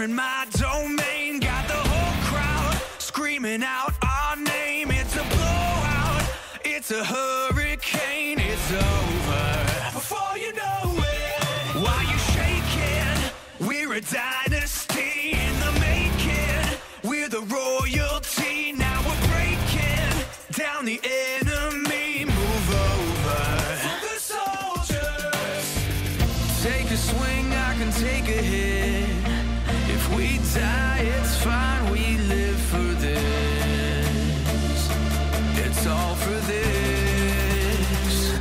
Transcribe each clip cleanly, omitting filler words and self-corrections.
in my domain. Got the whole crowd screaming out our name. It's a blowout, it's a hurricane. It's over before you know it. While you shaking, we're a dynasty in the making. We're the royalty. Now we're breaking down the enemy. Move over for the soldiers. Take a swing, I can take a hit. If we die, it's fine. We live for this. It's all for this.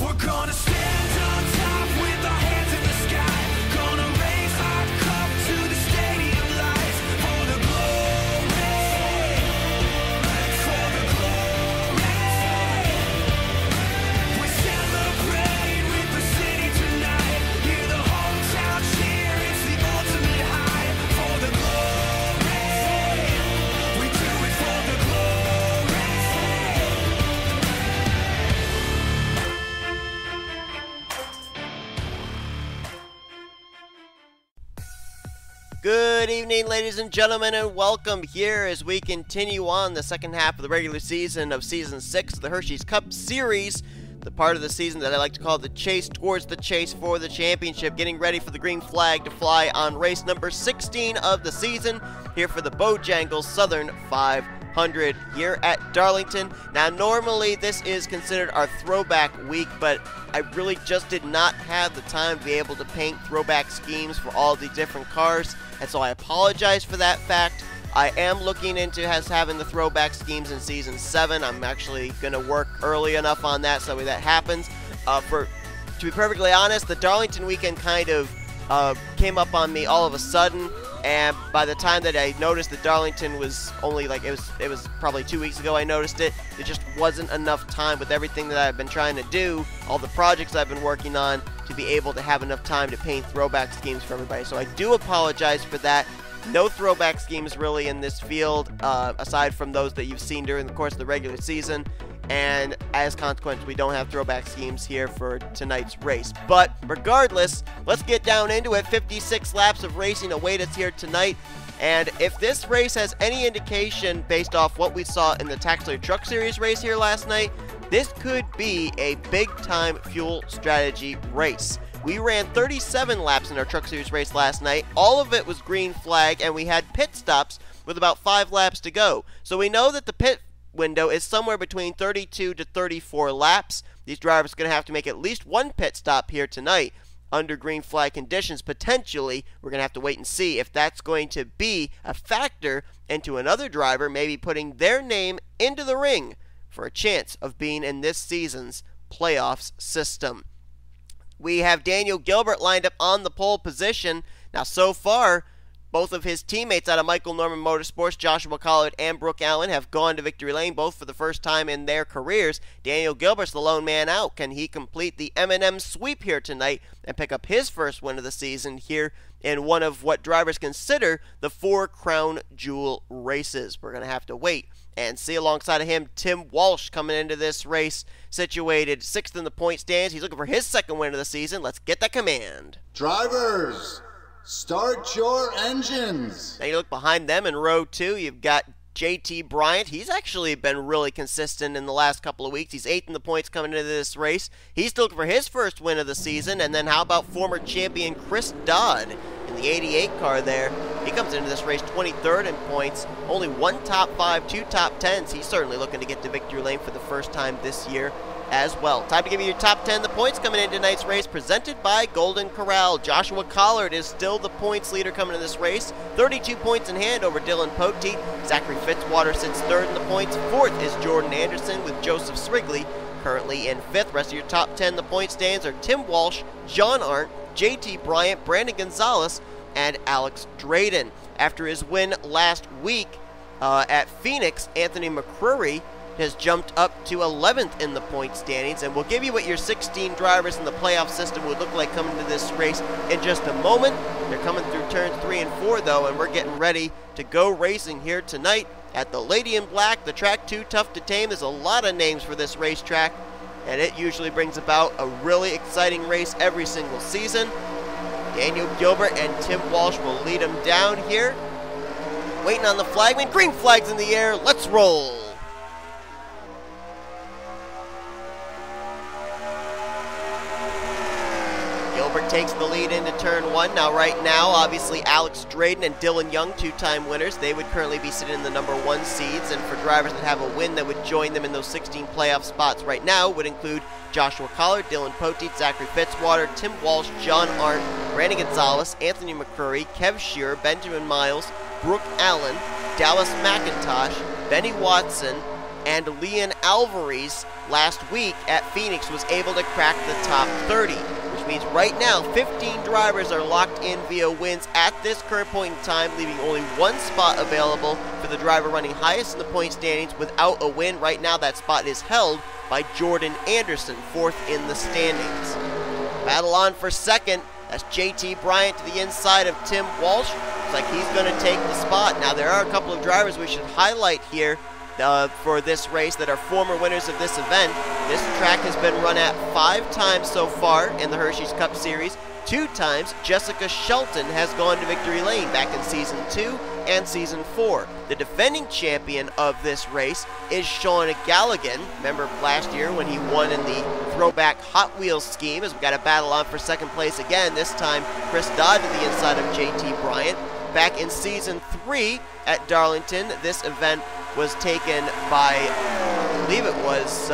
We're gonna stand on top with our hands in the sky. Gonna raise our cup to the stadium lights. For the glory, for the glory. We celebrate with the city tonight. Hear the hometown cheer, it's the ultimate high. For the glory, we do it for the glory. Good evening, ladies and gentlemen, and welcome here as we continue on the second half of the regular season of Season 6 of the Hersheys Cup Series, the part of the season that I like to call the chase towards the chase for the championship, getting ready for the green flag to fly on race number 16 of the season here for the Bojangles Southern 500 here at Darlington. Now, normally this is considered our throwback week, but I really just did not have the time to be able to paint throwback schemes for all the different cars, and so I apologize for that fact. I am looking into having the throwback schemes in Season 7. I'm actually going to work early enough on that so that happens. To be perfectly honest, the Darlington weekend kind of came up on me all of a sudden, and by the time that I noticed that Darlington was only like, it was probably 2 weeks ago I noticed it, there just wasn't enough time with everything that I've been trying to do, all the projects I've been working on, to be able to have enough time to paint throwback schemes for everybody. So I do apologize for that. No throwback schemes really in this field, aside from those that you've seen during the course of the regular season. And as a consequence, we don't have throwback schemes here for tonight's race. But regardless, let's get down into it. 56 laps of racing await us here tonight. And if this race has any indication based off what we saw in the Taxler Truck Series race here last night, this could be a big-time fuel strategy race. We ran 37 laps in our Truck Series race last night. All of it was green flag, and we had pit stops with about 5 laps to go. So we know that the pit window is somewhere between 32 to 34 laps. These drivers are going to have to make at least one pit stop here tonight under green flag conditions, potentially. We're going to have to wait and see if that's going to be a factor into another driver maybe putting their name into the ring for a chance of being in this season's playoffs system. We have Daniel Guilbert lined up on the pole position. Now, so far, both of his teammates out of Michael Norman Motorsports, Joshua Collard and Brooke Allen, have gone to victory lane, both for the first time in their careers. Daniel Gilbert's the lone man out. Can he complete the M&M sweep here tonight and pick up his first win of the season here in one of what drivers consider the 4 crown jewel races? We're going to have to wait and see. Alongside of him, Tim Walsh coming into this race, situated 6th in the point stands. He's looking for his second win of the season. Let's get that command. Drivers, start your engines. Now you look behind them in row 2, you've got J Bryant. He's actually been really consistent in the last couple of weeks. He's 8th in the points coming into this race. He's still looking for his first win of the season. And then how about former champion Chris Dodd in the 88 car there? He comes into this race 23rd in points. Only 1 top 5, 2 top 10s. He's certainly looking to get to victory lane for the first time this year as well. Time to give you your top 10. The points coming in tonight's race, presented by Golden Corral. Joshua Collard is still the points leader coming in this race. 32 points in hand over Dylan Poteet. Zachary Fitzwater sits 3rd in the points. 4th is Jordan Anderson with Joseph Srigley currently in 5th. Rest of your top 10, the point stands are Tim Walsh, John Arndt, J Bryant, Brandon Gonzales, and Alex Drayton. After his win last week at Phoenix, Anthony McCrury has jumped up to 11th in the point standings, and we'll give you what your 16 drivers in the playoff system would look like coming to this race in just a moment. They're coming through turns 3 and 4 though, and we're getting ready to go racing here tonight at the Lady in Black, the track too tough to tame. There's a lot of names for this racetrack, and it usually brings about a really exciting race every single season. Daniel Guilbert and Tim Walsh will lead them down here. Waiting on the flagman. Green flag's in the air. Let's roll. Guilbert takes the lead into turn 1. Now, right now, obviously, Alex Drayton and Dylan Young, two-time winners. They would currently be sitting in the number 1 seeds. And for drivers that have a win that would join them in those 16 playoff spots right now would include Joshua Collard, Dylan Poteet, Zachary Fitzwater, Tim Walsh, J Arndt, Brandon Gonzales, Anthony McCrury, K Shearer, Benjamin Miles, Brooke Allen, Dallas McIntosh, Benny Watson, and L Alvarise last week at Phoenix was able to crack the top 30. Which means right now 15 drivers are locked in via wins at this current point in time, leaving only 1 spot available for the driver running highest in the point standings without a win. Right now that spot is held by Jordan Anderson, 4th in the standings. Battle on for 2nd. That's J Bryant to the inside of Tim Walsh. Looks like he's going to take the spot. Now there are a couple of drivers we should highlight here for this race that are former winners of this event. This track has been run at 5 times so far in the Hersheys Cup Series. 2 times, Jessica Shelton has gone to victory lane back in Season 2 and Season 4. The defending champion of this race is Sean Gallighan. Remember last year when he won in the throwback Hot Wheels scheme, as we got a battle on for 2nd place again. This time, Chris Dodd to the inside of J Bryant. Back in Season 3 at Darlington, this event was taken by, I believe it was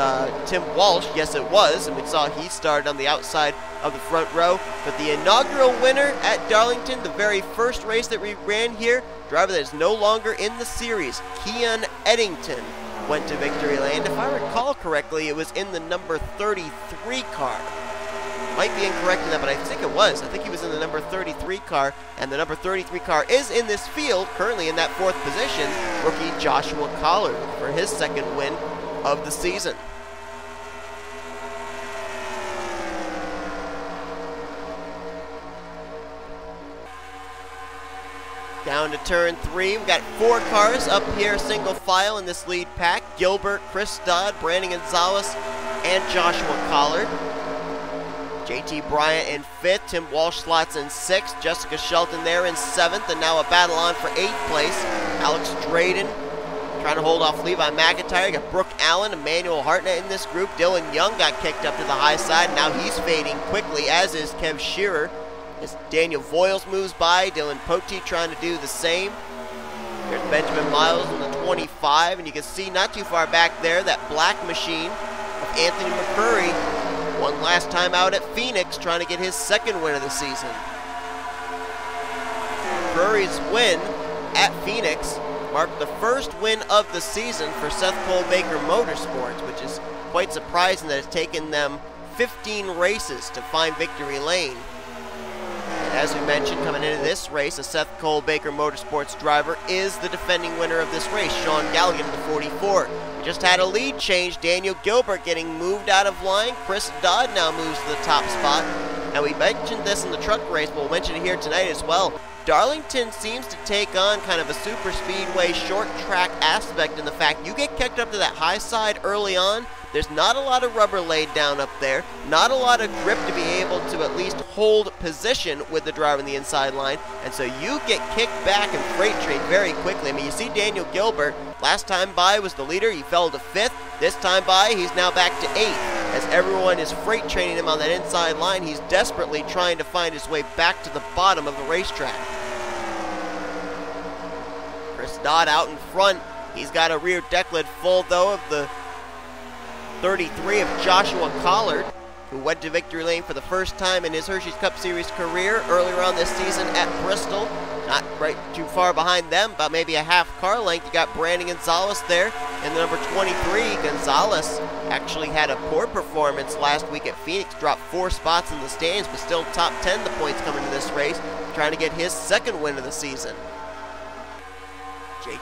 Tim Walsh. Yes, it was, and we saw he started on the outside of the front row. But the inaugural winner at Darlington, the very first race that we ran here, driver that is no longer in the series, Keon Eddington, went to victory lane. If I recall correctly, it was in the number 33 car. Might be incorrect in that, but I think it was. I think he was in the number 33 car, and the number 33 car is in this field, currently in that 4th position, rookie Joshua Collard for his 2nd win of the season. Down to turn 3, we've got 4 cars up here, single file in this lead pack. Guilbert, Chris Dodd, Brandon Gonzales, and Joshua Collard. J Bryant in 5th, Tim Walsh slots in 6th, Jessica Shelton there in 7th, and now a battle on for 8th place. Alex Drayton trying to hold off Levi McIntyre. You got Brooke Allen, Emmanuel Hartnett in this group. Dylan Young got kicked up to the high side. Now he's fading quickly, as is K Shearer. As Daniel Voyles moves by, Dylan Poteet trying to do the same. There's Benjamin Miles in the 25, and you can see not too far back there that black machine of Anthony McCrury. One last time out at Phoenix, trying to get his 2nd win of the season. McCrury's win at Phoenix marked the first win of the season for Seth Cole Baker Motorsports, which is quite surprising that it's taken them 15 races to find victory lane. And as we mentioned, coming into this race, a Seth Cole Baker Motorsports driver is the defending winner of this race, Sean Gallighan in the 44. We just had a lead change, Daniel Guilbert getting moved out of line. Chris Dodd now moves to the top spot. And we mentioned this in the truck race, but we'll mention it here tonight as well. Darlington seems to take on kind of a super speedway short track aspect in the fact you get kicked up to that high side early on. There's not a lot of rubber laid down up there, not a lot of grip to be able to at least hold position with the driver in the inside line, and so you get kicked back and freight trained very quickly. I mean, you see Daniel Guilbert, last time by was the leader, he fell to 5th. This time by, he's now back to 8th. As everyone is freight training him on that inside line, he's desperately trying to find his way back to the bottom of the racetrack. Chris Dodd out in front. He's got a rear deck lid full, though, of the 33 of Joshua Collard, who went to victory lane for the first time in his Hersheys Cup Series career earlier on this season at Bristol. Not right too far behind them, about maybe a half car length. You got Brandon Gonzales there in the number 23. Gonzales actually had a poor performance last week at Phoenix, dropped 4 spots in the standings, but still top 10 the points coming to this race, trying to get his 2nd win of the season.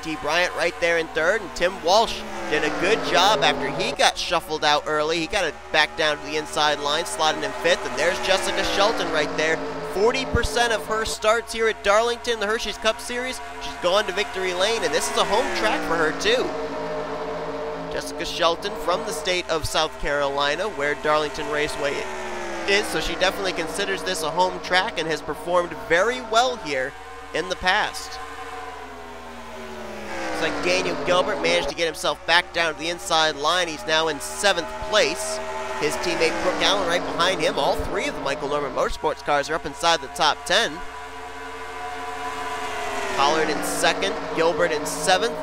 J Bryant right there in 3rd, and Tim Walsh did a good job after he got shuffled out early. He got it back down to the inside line, slotting in 5th, and there's Jessica Shelton right there. 40% of her starts here at Darlington, the Hersheys Cup Series, she's gone to victory lane, and this is a home track for her too. Jessica Shelton from the state of South Carolina, where Darlington Raceway is, so she definitely considers this a home track and has performed very well here in the past. Looks like Daniel Guilbert managed to get himself back down to the inside line. He's now in 7th place. His teammate Brooke Allan right behind him. All three of the Michael Norman Motorsports cars are up inside the top 10. Collard in 2nd, Guilbert in 7th,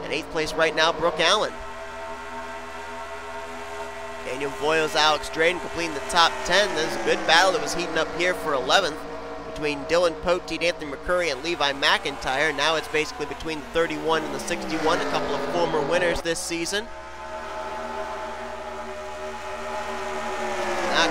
and 8th place right now, Brooke Allan. Daniel Voyles, Alex Drayton completing the top 10. There's a good battle that was heating up here for 11th between Dylan Poteet, Anthony McCrury, and Levi McIntyre. Now it's basically between the 31 and the 61, a couple of former winners this season. Not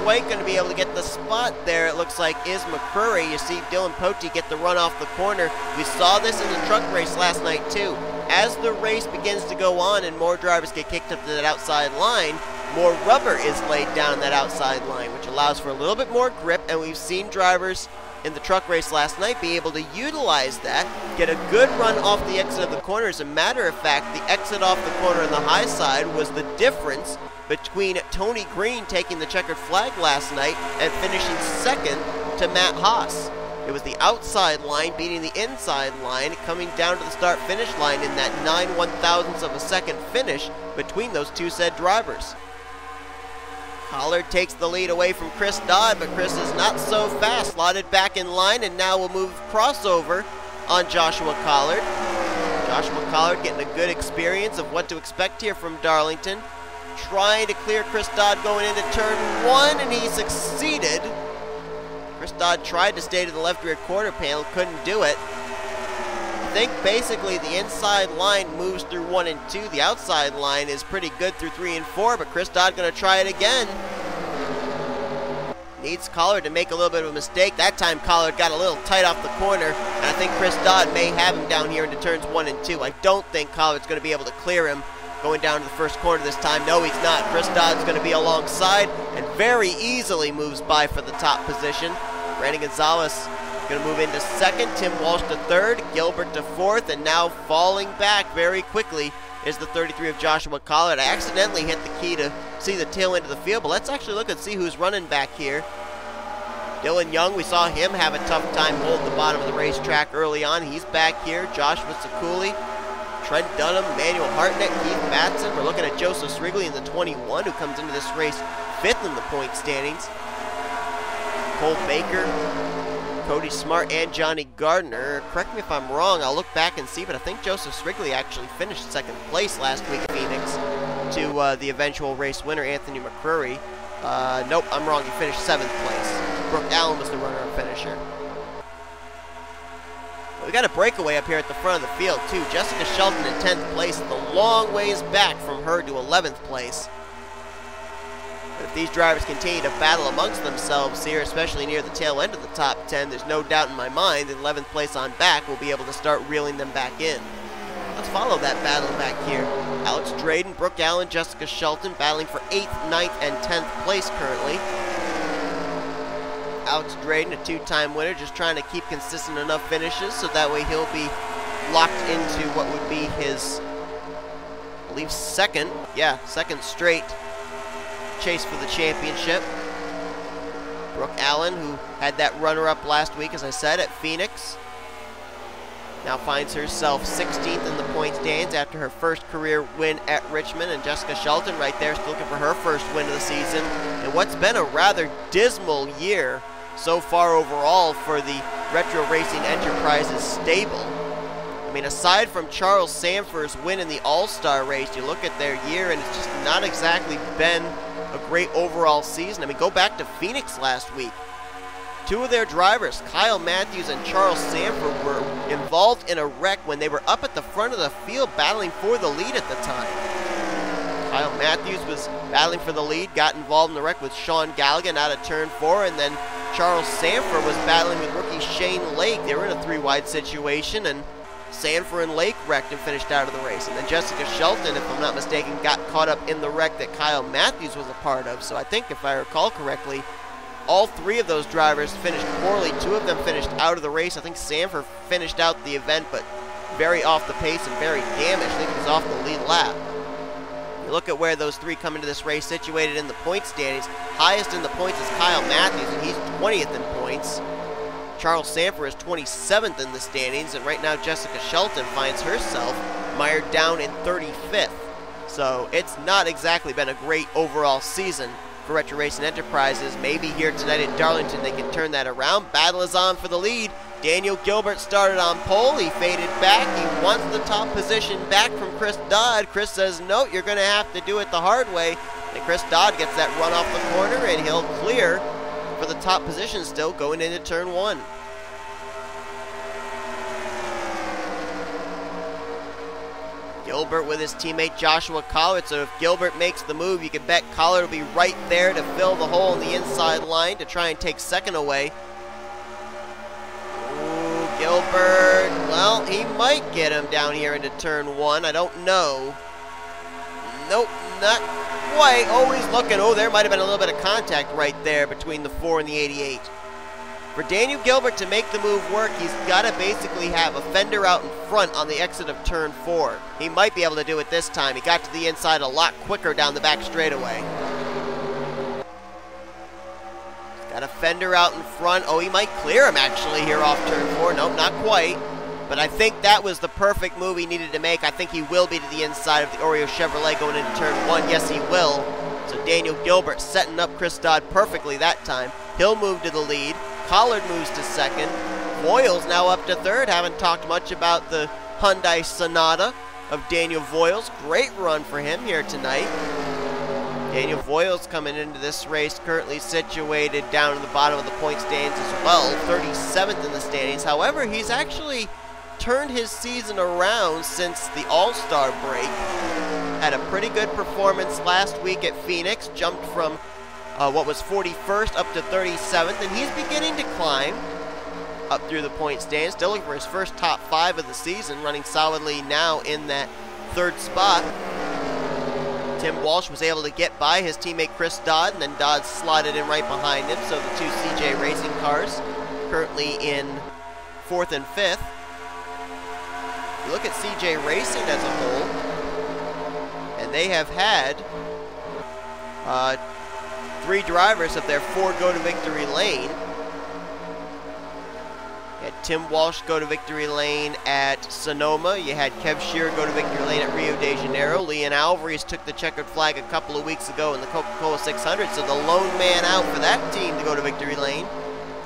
quite going to be able to get the spot there, it looks like, is McCrury. You see Dylan Poteet get the run off the corner. We saw this in the truck race last night too. As the race begins to go on and more drivers get kicked up to that outside line, more rubber is laid down that outside line, which allows for a little bit more grip, and we've seen drivers in the truck race last night be able to utilize that, get a good run off the exit of the corner. As a matter of fact, the exit off the corner on the high side was the difference between Tony Green taking the checkered flag last night and finishing 2nd to Matt Haas. It was the outside line beating the inside line, coming down to the start-finish line in that 9/1000ths of a second finish between those two said drivers. Collard takes the lead away from Chris Dodd, but Chris is not so fast. Slotted back in line, and now we'll move crossover on Joshua Collard. Joshua Collard getting a good experience of what to expect here from Darlington. Trying to clear Chris Dodd going into turn 1, and he succeeded. Chris Dodd tried to stay to the left rear quarter panel, couldn't do it. I think basically the inside line moves through 1 and 2. The outside line is pretty good through 3 and 4, but Chris Dodd going to try it again. Needs Collard to make a little bit of a mistake. That time Collard got a little tight off the corner, and I think Chris Dodd may have him down here into turns 1 and 2. I don't think Collard's going to be able to clear him going down to the first corner this time. No, he's not. Chris Dodd's going to be alongside and very easily moves by for the top position. Randy Gonzales going to move into 2nd, Tim Walsh to 3rd, Gilbert to 4th, and now falling back very quickly is the 33 of Joshua Collard. I accidentally hit the key to see the tail end of the field, but let's actually look and see who's running back here. Dylan Young, we saw him have a tough time holding the bottom of the racetrack early on. He's back here. Joshua Ciculli, Trent Dunham, Manuel Hartnett, Kat Batson. We're looking at J Srigley in the 21, who comes into this race 5th in the point standings. Cole Baker, Cody Smart, and Johnny Gardner. Correct me if I'm wrong, I'll look back and see, but I think J Srigley actually finished 2nd place last week at Phoenix to the eventual race winner, Anthony McCrury. Nope, I'm wrong, he finished 7th place. Brooke Allan was the runner-up finisher. We got a breakaway up here at the front of the field, too. Jessica Shelton in 10th place, the long ways back from her to 11th place. But if these drivers continue to battle amongst themselves here, especially near the tail end of the top 10, there's no doubt in my mind that 11th place on back will be able to start reeling them back in. Let's follow that battle back here. Alex Drayton, Brooke Allan, Jessica Shelton battling for 8th, 9th, and 10th place currently. Alex Drayton, a 2-time winner, just trying to keep consistent enough finishes so that way he'll be locked into what would be his, I believe, second straight chase for the championship. Brooke Allan, who had that runner-up last week, as I said, at Phoenix, now finds herself 16th in the point standings after her first career win at Richmond. And Jessica Shelton right there still looking for her first win of the season in what's been a rather dismal year so far overall for the Retro Racing Enterprises stable. I mean, aside from Charles Sandfer's win in the All-Star race, you look at their year and it's just not exactly been a great overall season. I mean, go back to Phoenix last week. Two of their drivers, Kyle Mathews and Charles Sandfer, were involved in a wreck when they were up at the front of the field battling for the lead at the time. Kyle Mathews was battling for the lead, got involved in the wreck with Sean Gallighan out of turn 4, and then Charles Sandfer was battling with rookie Shane Lake. They were in a 3-wide situation, and Sandfer and Lake wrecked and finished out of the race. And then Jessica Shelton, if I'm not mistaken, got caught up in the wreck that Kyle Mathews was a part of. So I think, if I recall correctly, all 3 of those drivers finished poorly. 2 of them finished out of the race. I think Sandfer finished out the event, but very off the pace and very damaged. I think he was off the lead lap. You look at where those three come into this race, situated in the point standings. Highest in the points is Kyle Mathews, and he's 20th in points. Charles Sandfer is 27th in the standings, and right now Jessica Shelton finds herself mired down in 35th. So it's not exactly been a great overall season for Retro Racing Enterprises. Maybe here tonight at Darlington they can turn that around. Battle is on for the lead. Daniel Guilbert started on pole. He faded back. He wants the top position back from Chris Dodd. Chris says, no, you're going to have to do it the hard way. And Chris Dodd gets that run off the corner, and he'll clear for the top position still going into turn one. Gilbert with his teammate Joshua Collard, so if Gilbert makes the move, you can bet Collard will be right there to fill the hole in the inside line to try and take second away. Ooh, Gilbert, well, he might get him down here into turn one, I don't know. Nope, not quite, always looking. Oh, there might have been a little bit of contact right there between the 4 and the 88. For Daniel Gilbert to make the move work, he's got to basically have a fender out in front on the exit of turn 4. He might be able to do it this time. He got to the inside a lot quicker down the back straightaway. He's got a fender out in front. Oh, he might clear him actually here off turn 4. Nope, not quite. But I think that was the perfect move he needed to make. I think he will be to the inside of the Oreo Chevrolet going into turn 1. Yes, he will. So Daniel Gilbert setting up Chris Dodd perfectly that time. He'll move to the lead. Collard moves to second. Voyles now up to third. Haven't talked much about the Hyundai Sonata of Daniel Voyles. Great run for him here tonight. Daniel Voyles coming into this race currently situated down in the bottom of the point standings as well. 37th in the standings. However, he's actually turned his season around since the All-Star break. Had a pretty good performance last week at Phoenix. Jumped from what was 41st up to 37th, and he's beginning to climb up through the point stand. Still looking for his first top 5 of the season, running solidly now in that 3rd spot. Tim Walsh was able to get by his teammate Chris Dodd, and then Dodd slotted in right behind him, so the two CJ Racing cars currently in 4th and 5th. You look at CJ Racing as a whole, and they have had 3 drivers of their 4 go to victory lane. You had Tim Walsh go to victory lane at Sonoma. You had K Shearer go to victory lane at Rio de Janeiro. L Alvarise took the checkered flag a couple of weeks ago in the Coca-Cola 600, so the lone man out for that team to go to victory lane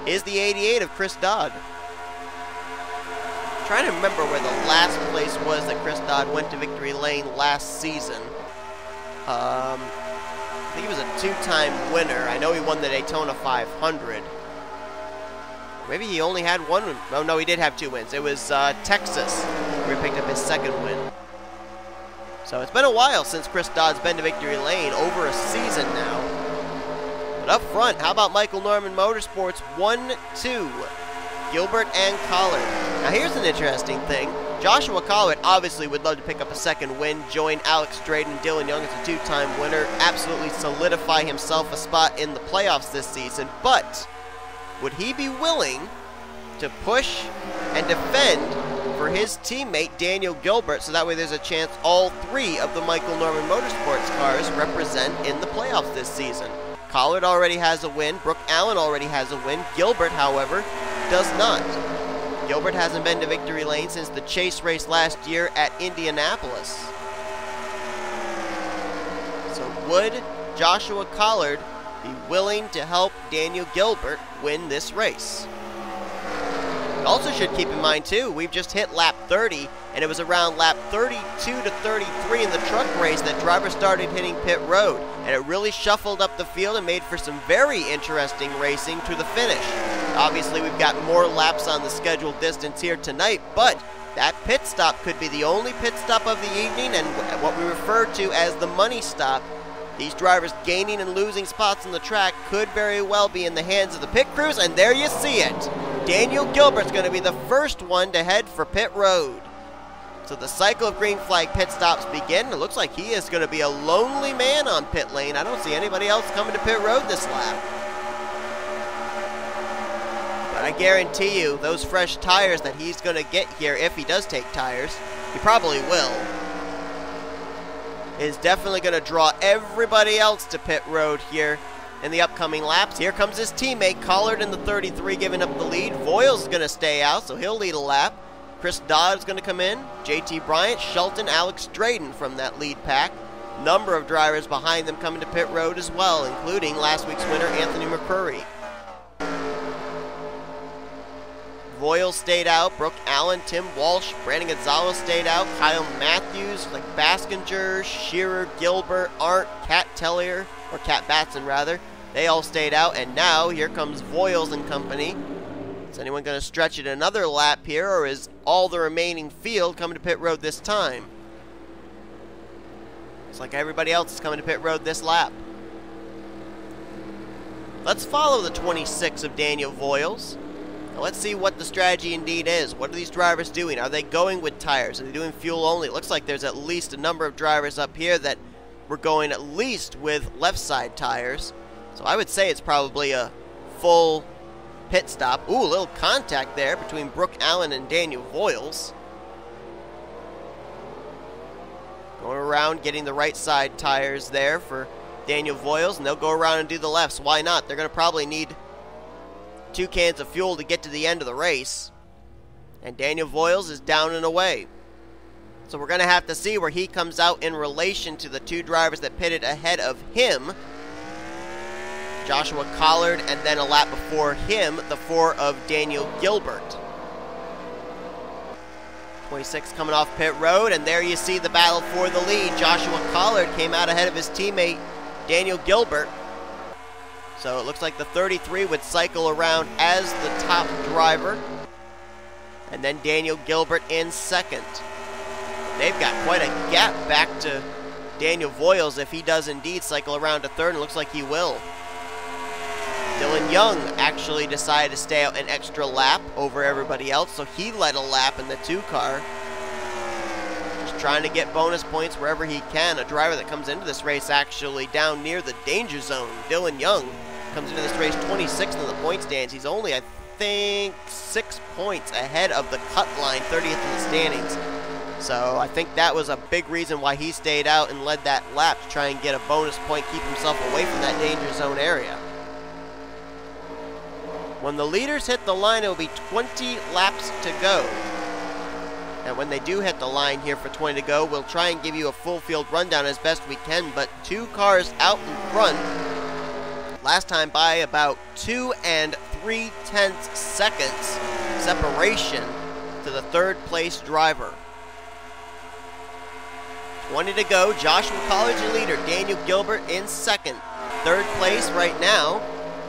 is the 88 of Chris Dodd. I'm trying to remember where the last place was that Chris Dodd went to victory lane last season. I think he was a 2-time winner. I know he won the Daytona 500. Maybe he only had 1 win. Oh, no, he did have 2 wins. It was Texas where he picked up his 2nd win. So it's been a while since Chris Dodd's been to victory lane, over a season now. But up front, how about Michael Norman Motorsports? 1-2, Gilbert and Collard. Now here's an interesting thing. Joshua Collard obviously would love to pick up a 2nd win, join Alex Drayton and Dylan Young as a 2-time winner, absolutely solidify himself a spot in the playoffs this season, but would he be willing to push and defend for his teammate Daniel Gilbert, so that way there's a chance all 3 of the Michael Norman Motorsports cars represent in the playoffs this season? Collard already has a win, Brooke Allen already has a win, Gilbert, however, does not. Gilbert hasn't been to victory lane since the chase race last year at Indianapolis. So would Joshua Collard be willing to help Daniel Gilbert win this race? Also should keep in mind too, we've just hit lap 30, and it was around lap 32 to 33 in the truck race that drivers started hitting pit road, and it really shuffled up the field and made for some very interesting racing to the finish. Obviously we've got more laps on the scheduled distance here tonight, but that pit stop could be the only pit stop of the evening, and what we refer to as the money stop. These drivers gaining and losing spots on the track could very well be in the hands of the pit crews, and there you see it. Daniel Gilbert's going to be the first one to head for pit road. So the cycle of green flag pit stops begin. It looks like he is going to be a lonely man on pit lane. I don't see anybody else coming to pit road this lap. But I guarantee you, those fresh tires that he's going to get here, if he does take tires, he probably will. is definitely going to draw everybody else to pit road here in the upcoming laps. Here comes his teammate, Collard in the 33, giving up the lead. Voyles is going to stay out, so he'll lead a lap. Chris Dodd is going to come in. JT Bryant, Shelton, Alex Drayton from that lead pack. Number of drivers behind them coming to pit road as well, including last week's winner, Anthony McCrury. Voyles stayed out, Brooke Allen, Tim Walsh, Brandon Gonzales stayed out, Kyle Mathews, like Baskinger, Shearer, Gilbert, Arndt, Kat Batson rather. They all stayed out, and now here comes Voyles and company. Is anyone going to stretch it another lap here, or is all the remaining field coming to pit road this time? It's like everybody else is coming to pit road this lap. Let's follow the 26 of Daniel Voyles. Now let's see what the strategy indeed is. What are these drivers doing? Are they going with tires? Are they doing fuel only? It looks like there's at least a number of drivers up here that were going at least with left side tires. So I would say it's probably a full pit stop. Ooh, a little contact there between Brooke Allen and Daniel Voyles. Going around getting the right side tires there for Daniel Voyles, and they'll go around and do the lefts. Why not? They're going to probably need 2 cans of fuel to get to the end of the race. And Daniel Voyles is down and away. So we're going to have to see where he comes out in relation to the 2 drivers that pitted ahead of him. Joshua Collard, and then a lap before him, the 4 of Daniel Guilbert. 26 coming off pit road, and there you see the battle for the lead. Joshua Collard came out ahead of his teammate, Daniel Guilbert. So it looks like the 33 would cycle around as the top driver. And then Daniel Guilbert in second. They've got quite a gap back to Daniel Voyles if he does indeed cycle around to third, and it looks like he will. Dylan Young actually decided to stay out an extra lap over everybody else, so he led a lap in the 2 car. Just trying to get bonus points wherever he can. A driver that comes into this race actually down near the danger zone. Dylan Young comes into this race 26th in the point stands. He's only, I think, 6 points ahead of the cut line, 30th in the standings. So I think that was a big reason why he stayed out and led that lap, to try and get a bonus point, keep himself away from that danger zone area. When the leaders hit the line, it will be 20 laps to go. And when they do hit the line here for 20 to go, we'll try and give you a full field rundown as best we can, but 2 cars out in front. Last time by about 2 3/10 seconds separation to the 3rd place driver. 20 to go, Joshua Collard your leader, Daniel Guilbert in second. 3rd place right now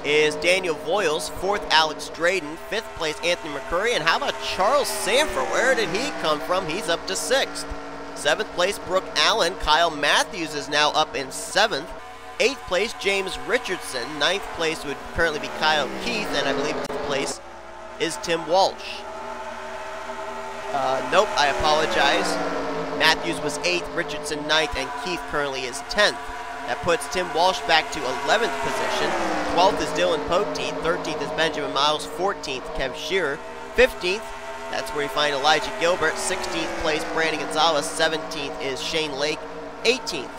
is Daniel Voyles, 4th Alex Drayton, 5th place Anthony McCrury, and how about Charles Sandfer? Where did he come from? He's up to 6th. 7th place Brooke Allen, Kyle Mathews is now up in 7th. 8th place James Richardson, 9th place would currently be Kyle Keith, and I believe 10th place is Tim Walsh. Nope, I apologize. Mathews was 8th, Richardson 9th, and Keith currently is 10th. That puts Tim Walsh back to 11th position. 12th is Dylan Poteet. 13th is Benjamin Miles. 14th, K Shearer. 15th, that's where you find Elijah Gilbert. 16th place, Brandon Gonzales. 17th is Shane Lake. 18th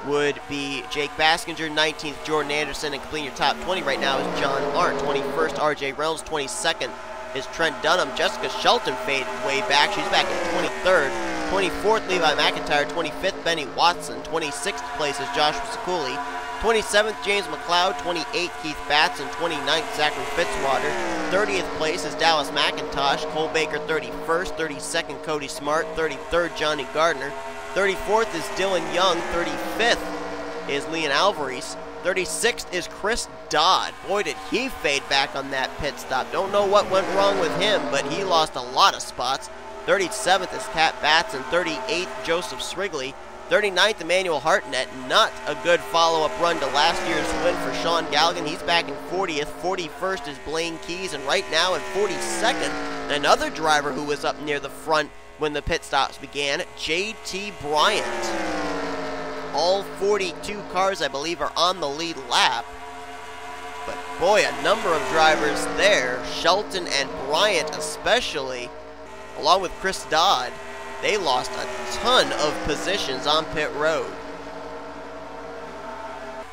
would be J Baskinger. 19th, Jordan Anderson. And completing your top 20 right now is John Arndt. 21st, R Reynolds. 22nd is Trent Dunham. Jessica Shelton faded way back. She's back in 23rd. 24th, Levi McIntyre. 25th, Benny Watson. 26th place is Joshua Ciculli. 27th, James McCloud. 28th, Keith Batson. 29th, Zachary Fitzwater. 30th place is Dallas McIntosh. Cole Baker, 31st. 32nd, Cody Smart. 33rd, Johnny Gardner. 34th is Dylan Young. 35th is L Alvarise. 36th is Chris Dodd. Boy, did he fade back on that pit stop. Don't know what went wrong with him, but he lost a lot of spots. 37th is Kat Batson. 38th, Joseph Srigley. 39th, Emmanuel Hartnett. Not a good follow-up run to last year's win for Sean Gallighan. He's back in 40th. 41st is Blaine Keys, and right now in 42nd, another driver who was up near the front when the pit stops began, J Bryant. All 42 cars, I believe, are on the lead lap. But boy, a number of drivers there, Shelton and Bryant especially, along with Chris Dodd, they lost a ton of positions on pit road.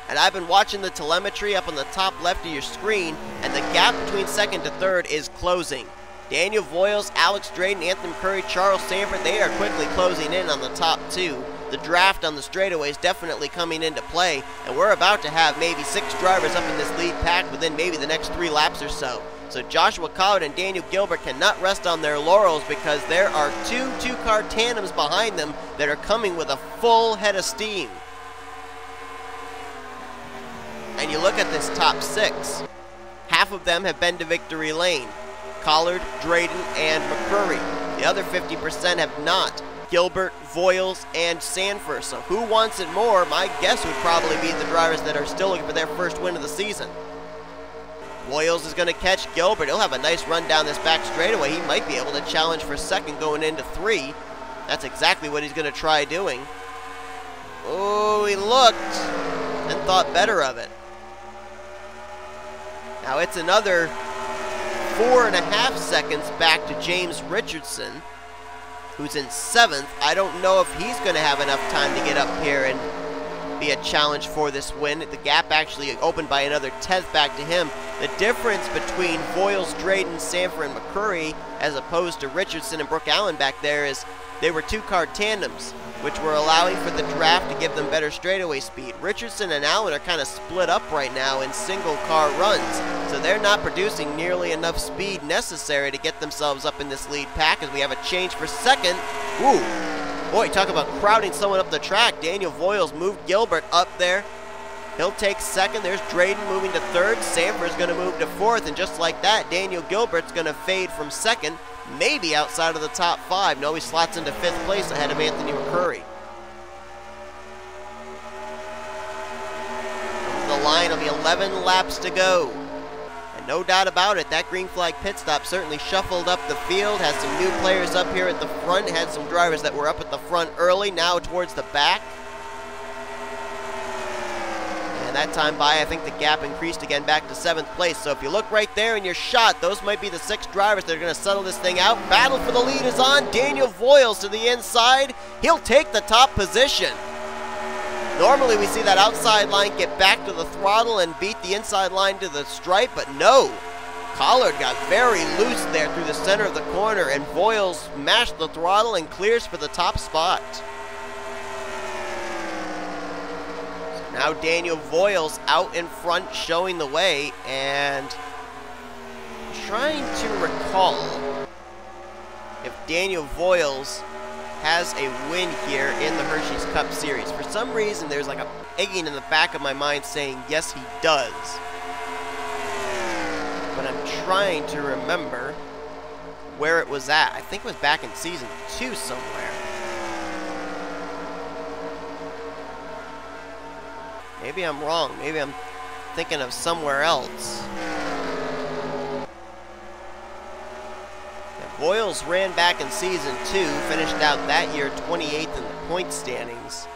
And I've been watching the telemetry up on the top left of your screen, and the gap between second to third is closing. Daniel Voyles, Alex Drayton, Anthony McCrury, Charles Sandfer, they are quickly closing in on the top two. The draft on the straightaway is definitely coming into play, and we're about to have maybe 6 drivers up in this lead pack within maybe the next 3 laps or so. So Joshua Coward and Daniel Guilbert cannot rest on their laurels because there are 2 two-car tandems behind them that are coming with a full head of steam. And you look at this top 6. Half of them have been to victory lane. Collard, Drayton, and McCrury. The other 50% have not. Guilbert, Voyles, and Sandfer. So who wants it more? My guess would probably be the drivers that are still looking for their first win of the season. Voyles is going to catch Guilbert. He'll have a nice run down this back straightaway. He might be able to challenge for second going into 3. That's exactly what he's going to try doing. Oh, he looked and thought better of it. Now it's another 4.5 seconds back to J Richardson, who's in 7th. I don't know if he's going to have enough time to get up here and be a challenge for this win. The gap actually opened by another 10th back to him. The difference between Voyles, Drayton, Sandfer, and McCrury, as opposed to Richardson and B Allan back there, is they were 2-car tandems, which were allowing for the draft to give them better straightaway speed. Richardson and Allan are kind of split up right now in single-car runs, so they're not producing nearly enough speed necessary to get themselves up in this lead pack as we have a change for second. Ooh, boy, talk about crowding someone up the track. Daniel Voyles moved Guilbert up there. He'll take second. There's Drayton moving to third. Sandfer's going to move to 4th, and just like that, Daniel Guilbert's going to fade from second, maybe outside of the top 5. No, he slots into 5th place ahead of Anthony McCrury. The line will be 11 laps to go. And no doubt about it, that green flag pit stop certainly shuffled up the field, has some new players up here at the front, had some drivers that were up at the front early, now towards the back. And that time by, I think the gap increased again back to 7th place. So if you look right there in your shot, those might be the 6 drivers that are going to settle this thing out. Battle for the lead is on. Daniel Voyles to the inside. He'll take the top position. Normally we see that outside line get back to the throttle and beat the inside line to the stripe, but no. Collard got very loose there through the center of the corner, and Voyles mashed the throttle and clears for the top spot. Now Daniel Voyles out in front showing the way, and trying to recall if Daniel Voyles has a win here in the Hersheys Cup Series. For some reason there's like a egging in the back of my mind saying yes he does. But I'm trying to remember where it was at. I think it was back in season 2 somewhere. Maybe I'm wrong. Maybe I'm thinking of somewhere else. Now, Voyles ran back in season 2, finished out that year 28th in the point standings.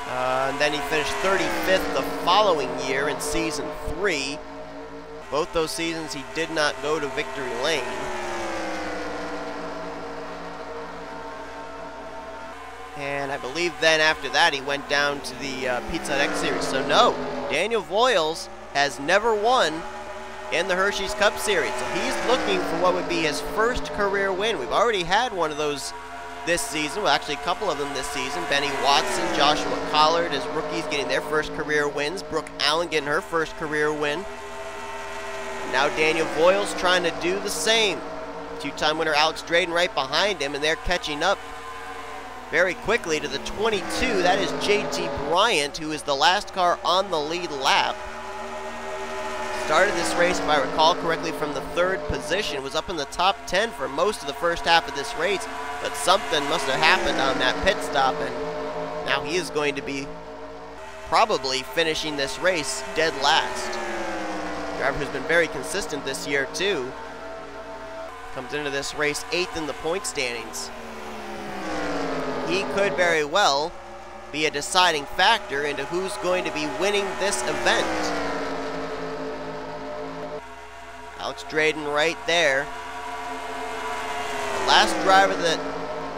And then he finished 35th the following year in season 3. Both those seasons he did not go to victory lane. And I believe then after that he went down to the Pizza Hut X Series. So no, Daniel Voyles has never won in the Hersheys Cup Series. So he's looking for what would be his first career win. We've already had one of those this season. Well, actually a couple of them this season. Benny Watson, Joshua Collard as rookies getting their first career wins. B Allan getting her first career win. And now Daniel Voyles trying to do the same. 2-time winner Alex Drayton right behind him, and they're catching up very quickly to the 22. That is J Bryant, who is the last car on the lead lap. Started this race, if I recall correctly, from the 3rd position. Was up in the top 10 for most of the first half of this race, but something must have happened on that pit stop, and now he is going to be probably finishing this race dead last. Driver who's been very consistent this year too. Comes into this race 8th in the point standings. He could very well be a deciding factor into who's going to be winning this event. Alex Drayton right there. The last driver that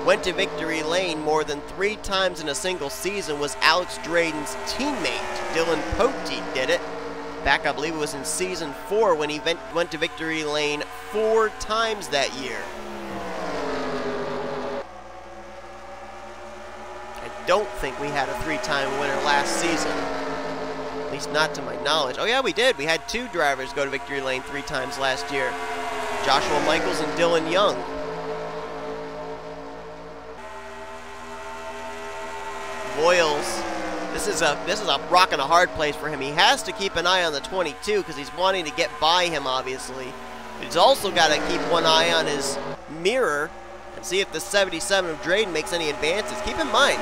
went to victory lane more than 3 times in a single season was Alex Drayton's teammate. Dylan Poteet did it. Back, I believe it was in season 4 when he went to victory lane 4 times that year. I don't think we had a 3-time winner last season. At least not to my knowledge. Oh yeah, we did. We had 2 drivers go to victory lane 3 times last year. Joshua Michaels and Dylan Young. Voyles. This is a rock and a hard place for him. He has to keep an eye on the 22 because he's wanting to get by him, obviously. But he's also got to keep one eye on his mirror and see if the 77 of Drayton makes any advances. Keep in mind,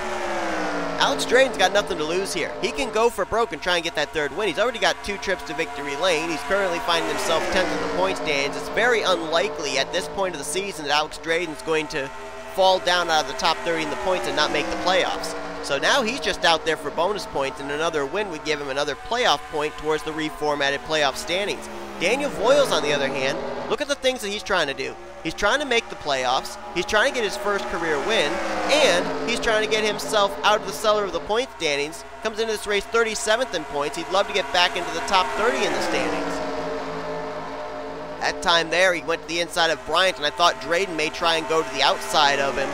Alex Drayton's got nothing to lose here. He can go for broke and try and get that 3rd win. He's already got 2 trips to victory lane. He's currently finding himself 10th in the point standings. It's very unlikely at this point of the season that Alex Drayton's going to fall down out of the top 30 in the points and not make the playoffs. So now he's just out there for bonus points, and another win would give him another playoff point towards the reformatted playoff standings. Daniel Voyles, on the other hand, look at the things that he's trying to do. He's trying to make the playoffs, he's trying to get his first career win, and he's trying to get himself out of the cellar of the point standings. Comes into this race 37th in points. He'd love to get back into the top 30 in the standings. That time there, he went to the inside of Bryant, and I thought Drayton may try and go to the outside of him.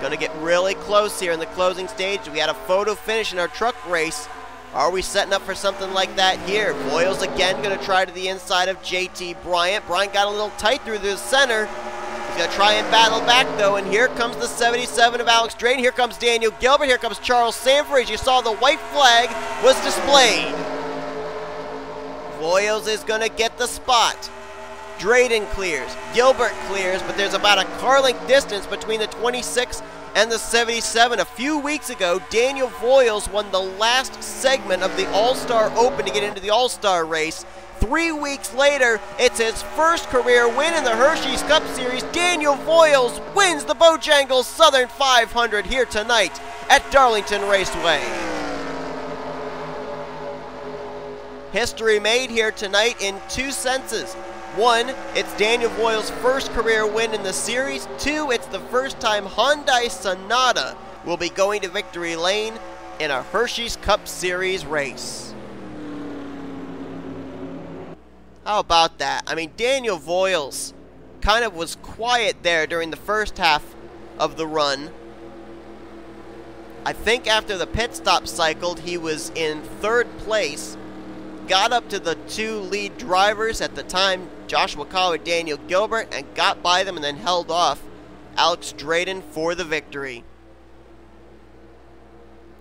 Going to get really close here in the closing stage. We had a photo finish in our truck race. Are we setting up for something like that here? Voyles again going to try to the inside of JT Bryant. Bryant got a little tight through the center. He's going to try and battle back though, and here comes the 77 of Alex Drayton. Here comes Daniel Guilbert. Here comes Charles Sandfer. As you saw, the white flag was displayed. Voyles is going to get the spot. Drayton clears, Guilbert clears, but there's about a car-length distance between the 26 and the 77. A few weeks ago, Daniel Voyles won the last segment of the All-Star Open to get into the All-Star race. 3 weeks later, it's his first career win in the Hersheys Cup Series. Daniel Voyles wins the Bojangles Southern 500 here tonight at Darlington Raceway. History made here tonight in 2 senses. 1, it's Daniel Voyles' first career win in the series. 2, it's the first time Hyundai Sonata will be going to victory lane in a Hersheys Cup Series race. How about that? I mean, Daniel Voyles kind of was quiet there during the first half of the run. I think after the pit stop cycled, he was in 3rd place. Got up to the 2 lead drivers at the time, Joshua Collard, Daniel Guilbert, and got by them and then held off Alex Drayton for the victory.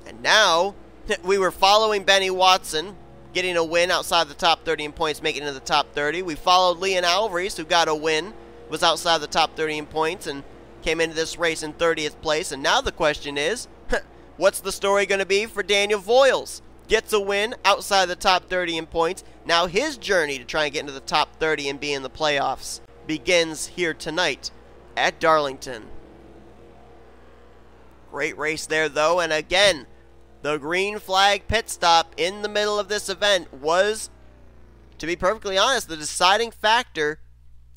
And now, we were following Benny Watson, getting a win outside the top 30 in points, making it into the top 30. We followed L Alvarise, who got a win, was outside the top 30 in points, and came into this race in 30th place. And now the question is, what's the story going to be for Daniel Voyles? Gets a win outside the top 30 in points. Now his journey to try and get into the top 30 and be in the playoffs begins here tonight at Darlington. Great race there though, and again, the green flag pit stop in the middle of this event was, to be perfectly honest, the deciding factor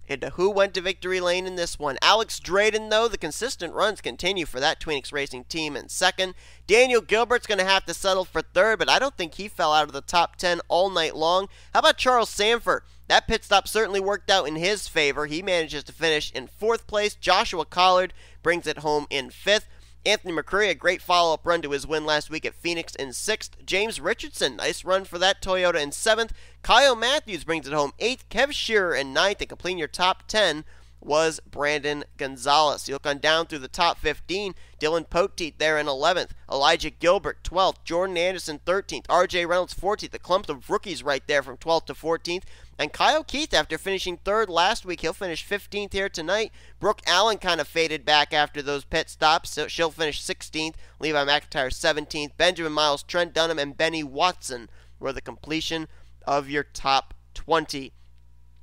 into who went to victory lane in this one. Alex Drayton, though, the consistent runs continue for that Tweenix Racing team in 2nd. Daniel Guilbert's going to have to settle for 3rd, but I don't think he fell out of the top 10 all night long. How about Charles Sandfer? That pit stop certainly worked out in his favor. He manages to finish in 4th place. Joshua Collard brings it home in 5th. Anthony McCrury, a great follow-up run to his win last week at Phoenix in 6th. James Richardson, nice run for that Toyota in 7th. K Mathews brings it home 8th. K Shearer in 9th. And completing your top 10 was Brandon Gonzales. You look on down through the top 15. Dylan Poteet there in 11th. Elijah Guilbert 12th. Jordan Anderson 13th. R Reynolds 14th. A clump of rookies right there from 12th to 14th. And Kyle Keith, after finishing 3rd last week, he'll finish 15th here tonight. Brooke Allen kind of faded back after those pit stops, so she'll finish 16th. Levi McIntyre 17th. Benjamin Miles, Trent Dunham, and Benny Watson were the completion of your top 20.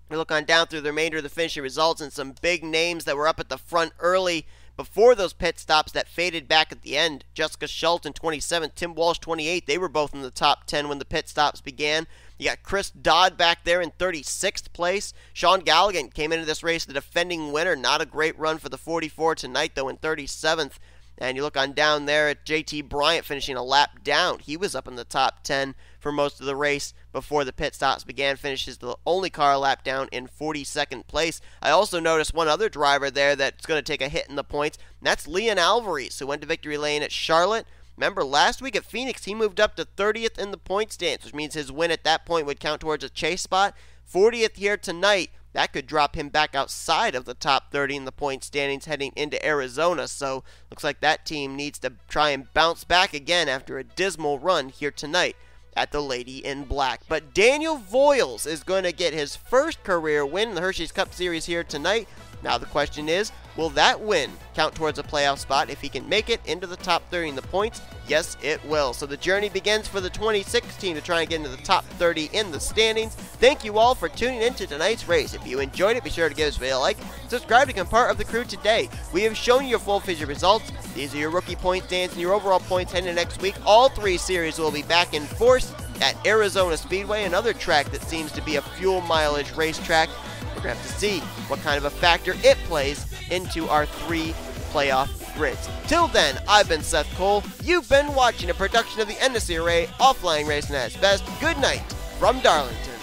We look on down through the remainder of the finishing results, and some big names that were up at the front early before those pit stops that faded back at the end. Jessica Shelton 27th, Tim Walsh 28th. They were both in the top 10 when the pit stops began. You got Chris Dodd back there in 36th place. Sean Gallighan came into this race the defending winner. Not a great run for the 44 tonight, though, in 37th. And you look on down there at J Bryant finishing a lap down. He was up in the top 10 for most of the race before the pit stops began. Finishes the only car a lap down in 42nd place. I also noticed one other driver there that's going to take a hit in the points. And that's L Alvarise, who went to victory lane at Charlotte. Remember, last week at Phoenix, he moved up to 30th in the point stands, which means his win at that point would count towards a chase spot. 40th here tonight. That could drop him back outside of the top 30 in the point standings heading into Arizona. So looks like that team needs to try and bounce back again after a dismal run here tonight at the Lady in Black. But Daniel Voyles is going to get his first career win in the Hersheys Cup Series here tonight. Now the question is, will that win count towards a playoff spot if he can make it into the top 30 in the points? Yes, it will. So the journey begins for the 26 team to try and get into the top 30 in the standings. Thank you all for tuning in to tonight's race. If you enjoyed it, be sure to give this video a like. Subscribe to become part of the crew today. We have shown you your full figure results. These are your rookie point stands and your overall points heading into next week. All three series will be back in force at Arizona Speedway, another track that seems to be a fuel mileage racetrack. We're going to have to see what kind of a factor it plays into our 3 playoff grids. Till then, I've been Seth Cole. You've been watching a production of the NNSCRA Offline Racing at its Best. Good night from Darlington.